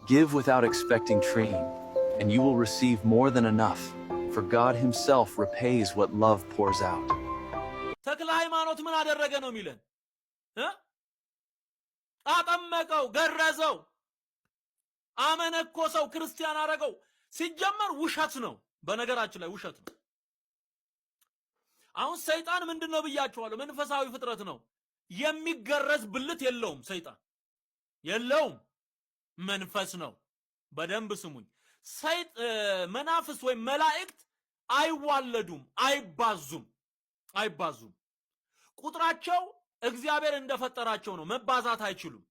Give without expecting training, and you will receive more than enough, for God himself repays what love pours out. ተክለ ሃይማኖት ምን አደረገ ነው የሚለን? አጠመቀው፣ ገረዘው፣ አመነኮሰው፣ ክርስቲያን አረገው። ሲጀመር ውሸት ነው። በነገራችን ላይ ውሸት ነው። አሁን ሰይጣን ምንድነው ብያችኋለሁ? መንፈሳዊ ፍጥረት ነው። የሚገረዝ ብልት የለውም። ሰይጣን የለውም፣ መንፈስ ነው። በደንብ ስሙኝ። መናፍስ ወይም መላእክት አይዋለዱም፣ አይባዙም። ቁጥራቸው እግዚአብሔር እንደፈጠራቸው ነው። መባዛት አይችሉም፣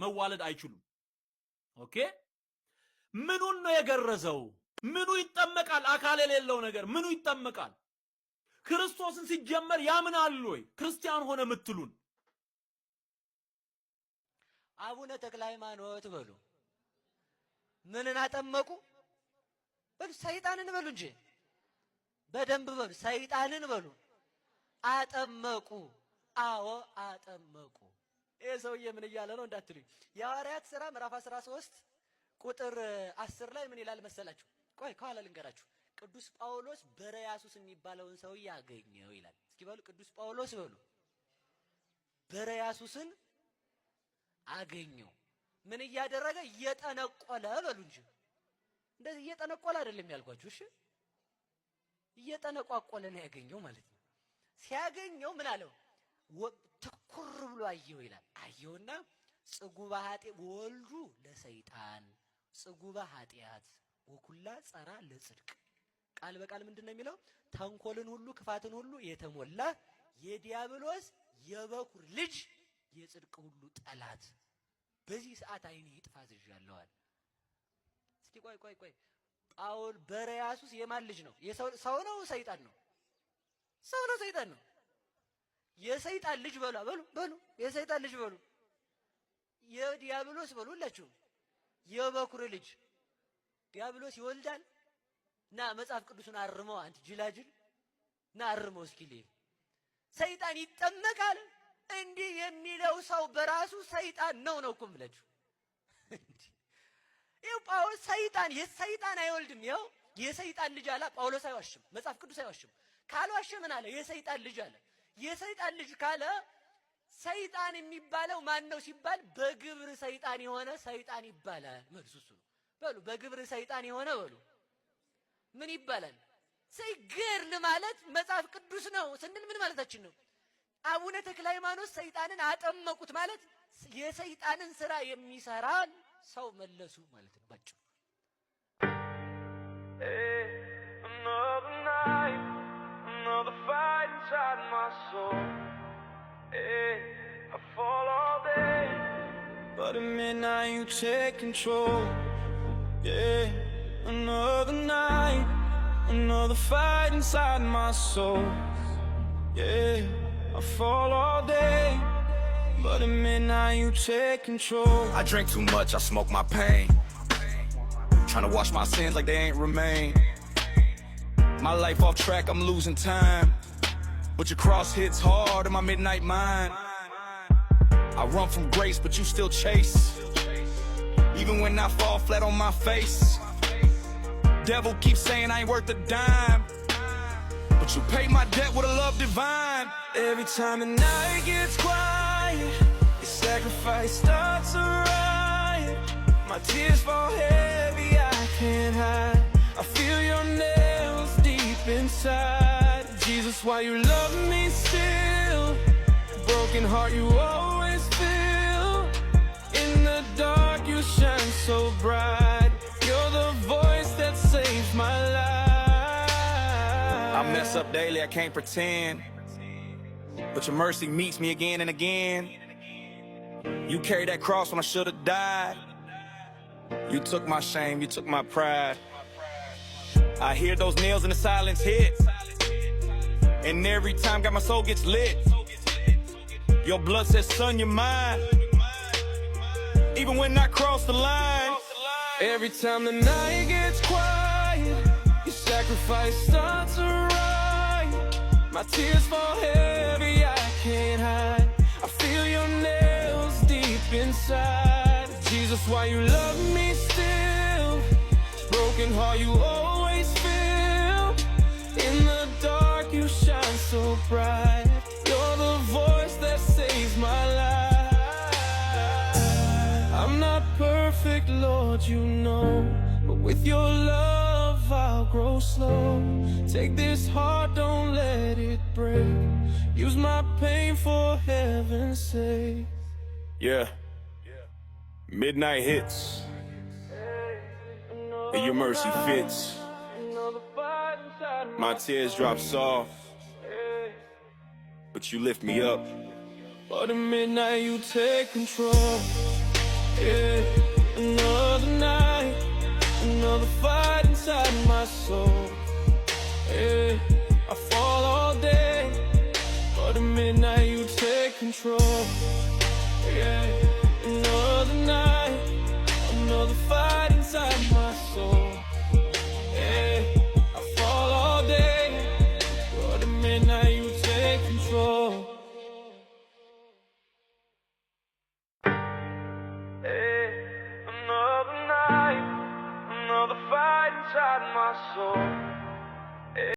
መዋለድ አይችሉም። ኦኬ። ምኑን ነው የገረዘው? ምኑ ይጠመቃል? አካል የሌለው ነገር ምኑ ይጠመቃል? ክርስቶስን ሲጀመር ያምናሉ ወይ? ክርስቲያን ሆነ ምትሉን አቡነ ተክለ ሃይማኖት በሉ። ምንን አጠመቁ? በሉ ሰይጣንን በሉ እንጂ በደንብ በሉ። ሰይጣንን በሉ አጠመቁ። አዎ አጠመቁ። ይሄ ሰውዬ ምን እያለ ነው እንዳትሉኝ። የሐዋርያት ሥራ ምዕራፍ 13 ቁጥር 10 ላይ ምን ይላል መሰላችሁ? ቆይ ከኋላ ልንገራችሁ። ቅዱስ ጳውሎስ በረያሱስ የሚባለውን ሰውዬ አገኘው ይላል። እስኪ በሉ ቅዱስ ጳውሎስ በሉ በረያሱስን አገኘው። ምን እያደረገ? እየጠነቆለ በሉ እንጂ እንደዚህ እየጠነቆለ አይደለም ያልኳችሁ። እሺ እየጠነቋቆለ ነው ያገኘው ማለት ነው። ሲያገኘው ምን አለው? ትኩር ብሎ አየው ይላል። አየውና ጽጉባ ኃጢአት ወልዱ ለሰይጣን ጽጉባ ኃጢአት ወኩላ ጸራ ለጽድቅ። ቃል በቃል ምንድነው የሚለው? ተንኮልን ሁሉ ክፋትን ሁሉ የተሞላ የዲያብሎስ የበኩር ልጅ የጽድቅ ሁሉ ጠላት በዚህ ሰዓት አይኔ ይጥፋ ዝዣለዋል። እስኪ ቆይ ጳውል በረያሱስ የማን ልጅ ነው? ሰው ነው ሰይጣን ነው? ሰው ነው ሰይጣን ነው? የሰይጣን ልጅ በሉ የሰይጣን ልጅ በሉ የዲያብሎስ በሉ ሁላችሁ የበኩር ልጅ ዲያብሎስ ይወልዳል። ና መጽሐፍ ቅዱስን አርመው አንተ ጅላጅል ና አርመው እስኪ ሰይጣን ይጠመቃል እንዲህ የሚለው ሰው በራሱ ሰይጣን ነው እኮ የምላችሁ። ይኸው ጳውሎስ የሰይጣን አይወልድም። ይኸው የሰይጣን ልጅ አለ። ጳውሎስ አይዋሽም፣ መጽሐፍ ቅዱስ አይዋሽም። ካልዋሸ ምን አለ? የሰይጣን ልጅ አለ። የሰይጣን ልጅ ካለ ሰይጣን የሚባለው ማን ነው ሲባል በግብር ሰይጣን የሆነ ሰይጣን ይባላል። መልሱ እሱ ነው። በሉ በግብር ሰይጣን የሆነ በሉ ምን ይባላል? ገድል ማለት መጽሐፍ ቅዱስ ነው ስንል ምን ማለታችን ነው? አቡነ ተክለ ሃይማኖት ሰይጣንን አጠመቁት ማለት የሰይጣንን ስራ የሚሰራ ሰው መለሱ ማለት ነው ባጭሩ። Another fight inside my soul. I fall all day, but at midnight you take control. Yeah, another night, another fight inside my soul. Yeah, I fall all day, but at midnight you take control. I drink too much, I smoke my pain, trying to wash my sins like they ain't remain. My life off track, I'm losing time, but your cross hits hard in my midnight mind. I run from grace, but you still chase, even when I fall flat on my face. Devil keeps saying I ain't worth a dime, but you pay my debt with a love divine. Every time the night gets quiet, your sacrifice starts to riot. My tears fall heavy, I can't hide. I feel your nails deep inside. Jesus, why you love me still? Broken heart you always feel. In the dark you shine so bright. You're the voice that saves my life. I mess up daily, I can't pretend, but your mercy meets me again and again. You carried that cross when I should have died. You took my shame, you took my pride. I hear those nails in the silence hit, and every time got my soul gets lit. Your blood says, son, you're mine, even when I cross the line. Every time the night gets quiet, your sacrifice starts to riot. My tears fall heavy, I can't hide. I feel your nails deep inside. Jesus, Jesus, why you love me still? Broken heart you always feel. In the dark you shine so bright. You're the voice that saves my life. I'm not perfect, Lord, you know, but with your love I'll grow slow. Take this heart, don't let it break. Use my pain for heaven's sake. Yeah. Midnight hits, and your mercy fits. My tears drop soft, but you lift me up. But at midnight you take control. Yeah, another night, another fight inside my soul. Yeah, I fall all day, but at midnight you take control. Yeah, another night, another fight inside my soul. Yeah, I fall all day, but at midnight you take control. Hey, another night, another fight inside my soul.